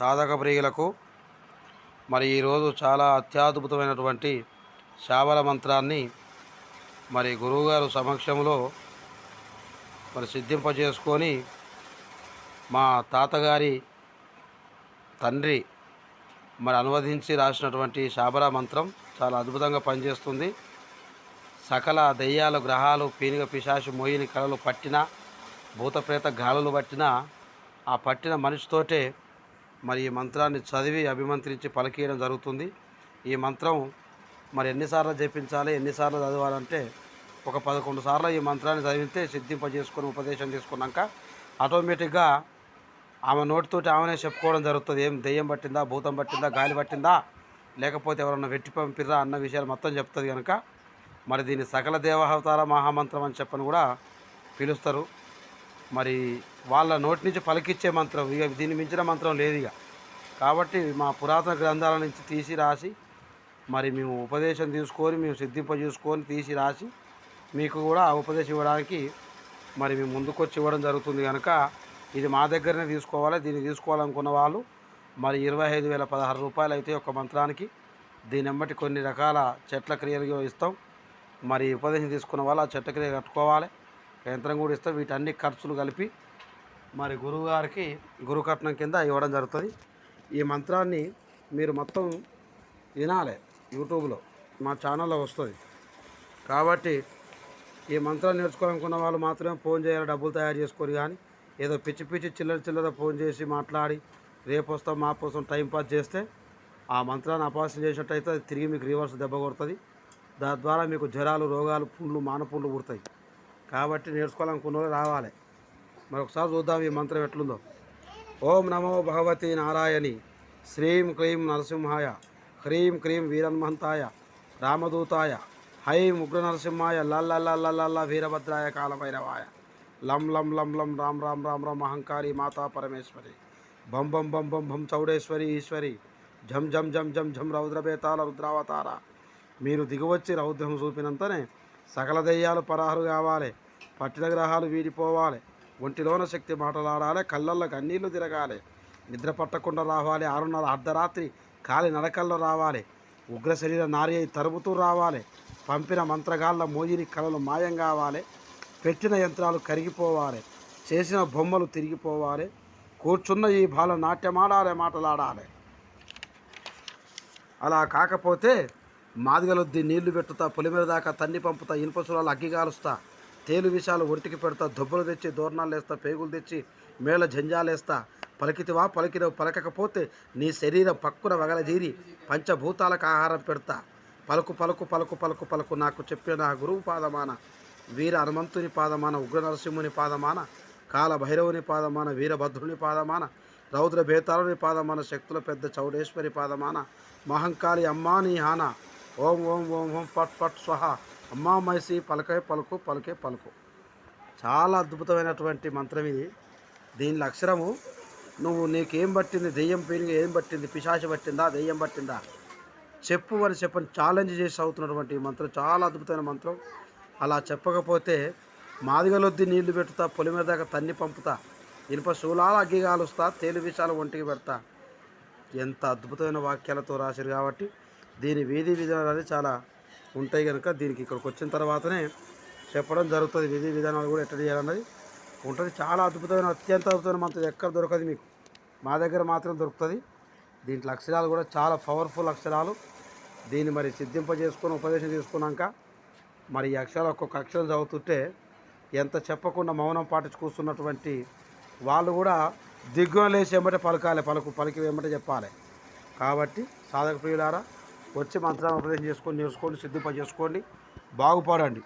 సాధక ప్రియులకు మరి ఈరోజు చాలా అత్యద్భుతమైనటువంటి శాబల మంత్రాన్ని మరి గురువుగారు సమక్షంలో మరి సిద్ధింపజేసుకొని మా తాతగారి తండ్రి మరి అనువదించి రాసినటువంటి శాబల మంత్రం చాలా అద్భుతంగా పనిచేస్తుంది. సకల దెయ్యాలు, గ్రహాలు, పీనిగ, పిశాచి, మోయిని కళలు పట్టిన, భూతప్రేత గాలులు పట్టిన ఆ పట్టిన మనిషితోటే మరి ఈ మంత్రాన్ని చదివి అభిమంత్రించి పలికియడం జరుగుతుంది. ఈ మంత్రం మరి ఎన్నిసార్లు జపించాలి, ఎన్నిసార్లు చదవాలంటే ఒక 11 సార్లు ఈ మంత్రాన్ని చదివితే సిద్ధింపజేసుకొని ఉపదేశం తీసుకున్నాక ఆటోమేటిక్గా ఆమె నోటితోటి ఆమెనే చెప్పుకోవడం జరుగుతుంది. ఏం దెయ్యం పట్టిందా, భూతం పట్టిందా, గాలి పట్టిందా, లేకపోతే ఎవరన్నా వెట్టి పంపిర్రా అన్న విషయాలు మొత్తం చెప్తుంది కనుక మరి దీన్ని సకల దేవావతార మహామంత్రం అని చెప్పని కూడా పిలుస్తారు. మరి వాళ్ళ నోటి నుంచి పలికిచ్చే మంత్రం, ఇక దీన్ని మించిన మంత్రం లేదు ఇక. కాబట్టి మా పురాతన గ్రంథాల నుంచి తీసి రాసి మరి మేము ఉపదేశం తీసుకొని మేము సిద్ధింపజేసుకొని తీసి రాసి మీకు కూడా ఆ ఉపదేశం ఇవ్వడానికి మరి మేము ముందుకొచ్చి ఇవ్వడం జరుగుతుంది కనుక ఇది మా దగ్గరనే తీసుకోవాలి. దీన్ని తీసుకోవాలనుకున్న వాళ్ళు మరి 25,016 రూపాయలు అయితే ఒక మంత్రానికి. దీని ఎమ్మటి కొన్ని రకాల చెట్ల క్రియలు ఇస్తాం. మరి ఉపదేశం తీసుకున్న వాళ్ళు ఆ చెట్ల క్రియ కట్టుకోవాలి, యంత్రం కూడా ఇస్తాం. వీటన్ని ఖర్చులు కలిపి మరి గురువుగారికి గురుకట్నం కింద ఇవ్వడం జరుగుతుంది. ఈ మంత్రాన్ని మీరు మొత్తం వినాలి, యూట్యూబ్లో మా ఛానల్లో వస్తుంది. కాబట్టి ఈ మంత్రాన్ని నేర్చుకోవాలనుకున్న వాళ్ళు మాత్రమే ఫోన్ చేయాలి, డబ్బులు తయారు చేసుకొని. కానీ ఏదో పిచ్చి పిచ్చి చిల్లర ఫోన్ చేసి మాట్లాడి రేపు వస్తాం మాపు వస్తాం టైంపాస్ చేస్తే ఆ మంత్రాన్ని అపాసం చేసినట్టయితే అది తిరిగి మీకు రివర్స్ దెబ్బ కొడుతుంది. దాని ద్వారా మీకు జ్వరాలు, రోగాలు, పుండ్లు, మానపుండ్లు పుడతాయి. కాబట్టి నేర్చుకోవాలనుకున్న వాళ్ళు రావాలి. మరి ఒకసారి చూద్దాం ఈ మంత్రం ఎట్లుందో. ఓం నమో భగవతి నారాయణి శ్రీం క్లీం నరసింహాయ హ్రీం క్రీం వీరన్మంతాయ రామదూతాయ హైం ఉగ్ర నరసింహాయ లల్ల వీరభద్రాయ కాలభైరవాయ లం లం లం లం రామ్ రామ్ రామ్ రామ్ అహంకారి మాతా పరమేశ్వరి బం బం బం బం బం చౌడేశ్వరి ఈశ్వరి ఝం ఝం ఝం ఝం ఝం రౌద్రబేతాల రుద్రావతార. మీరు దిగువచ్చి రౌద్రం చూపినంతనే సకల దెయ్యాలు పరాహరు కావాలి, పట్టిన గ్రహాలు వీడిపోవాలి, ఒంటిలోన శక్తి మాటలాడాలి, కళ్ళల్లో కన్నీళ్లు తిరగాలి, నిద్ర పట్టకుండా రావాలి, 6:30 అర్ధరాత్రి కాలి నడకల్లో రావాలి, ఉగ్ర శరీర నారి అయి తరుముతూ రావాలి, పంపిన మంత్రగాళ్ళ మోయిని కళలు మాయం కావాలి, పెట్టిన యంత్రాలు కరిగిపోవాలి, చేసిన బొమ్మలు తిరిగిపోవాలి, కూర్చున్న ఈ బాల నాట్యమాడాలి, మాటలాడాలి. అలా కాకపోతే మాదిగలొద్ది నీళ్లు పెట్టుతా, పొలిమేర దాకా తన్ని పంపుతా, ఇనుప సురాలు అగ్గిగాలుస్తా, తేలు విషాలు ఒంటికి పెడతా, దొబ్బలు తెచ్చి దోరణాలు వేస్తా, పేగులు తెచ్చి మేళ జంజాలేస్తా, పలికితివా పలికినవు పలకకపోతే నీ శరీరం పక్కున వగలజీరి పంచభూతాలకు ఆహారం పెడతా, పలుకు పలుకు పలుకు పలుకు పలుకు నాకు చెప్పిన నా గురువు పాదమాన, వీర హనుమంతుని పాదమాన, ఉగ్ర నరసింహుని పాదమాన, కాల భైరవుని పాదమాన, వీరభద్రుని పాదమాన, రౌద్ర బేతాళుని పాదమాన, శక్తుల పెద్ద చౌడేశ్వరి పాదమాన, మహంకాళి అమ్మా నీ హాన, ఓం ఓం ఓం ఓం పట్ పట్ స్వహ అమ్మా మైసి పలకే పలుకు పలుకే పలుకు. చాలా అద్భుతమైనటువంటి మంత్రం ఇది. దీని అక్షరము నువ్వు నీకేం పట్టింది, దెయ్యం పేరుగా ఏం పట్టింది, పిశాచి పట్టిందా, దెయ్యం పట్టిందా చెప్పు అని చెప్పని ఛాలెంజ్ చేసి అవుతున్నటువంటి మంత్రం చాలా అద్భుతమైన మంత్రం. అలా చెప్పకపోతే మాదిగలొద్ది నీళ్లు పెట్టుతా, పొలిమేర దాకా తన్ని పంపుతా, ఇనుప శూలాలు అగ్గి కాలుస్తా, తేలు విషాలు ఒంటికి పెడతా. ఎంత అద్భుతమైన వాక్యాలతో రాశారు. కాబట్టి దీని విధి విధానాలు చాలా ఉంటాయి కనుక దీనికి ఇక్కడికి వచ్చిన తర్వాతనే చెప్పడం జరుగుతుంది. విధి విధానాలు కూడా ఎట్లా చేయాలన్నది ఉంటుంది. చాలా అద్భుతమైన, అత్యంత అద్భుతమైన మంత్రం ఎక్కడ దొరకదు మీకు, మా దగ్గర మాత్రం దొరుకుతుంది. దీంట్లో అక్షరాలు కూడా చాలా పవర్ఫుల్ అక్షరాలు. దీన్ని మరి సిద్ధింపజేసుకొని ఉపదేశం తీసుకున్నాక మరి ఈ అక్షరాలు ఒక్కొక్క అక్షరం చదువుతుంటే ఎంత చెప్పకుండా మౌనం పాటించి కూర్చున్నటువంటి వాళ్ళు కూడా దిగ్గున లేచి ఏమంటే పలకాలి, పలికి ఏమంటే చెప్పాలి. కాబట్టి సాధక ప్రియులారా వచ్చి మంత్రాన్ని ఉపదేశం చేసుకొని నేర్చుకోండి, సిద్ధింపజేసుకోండి, బాగుపడండి.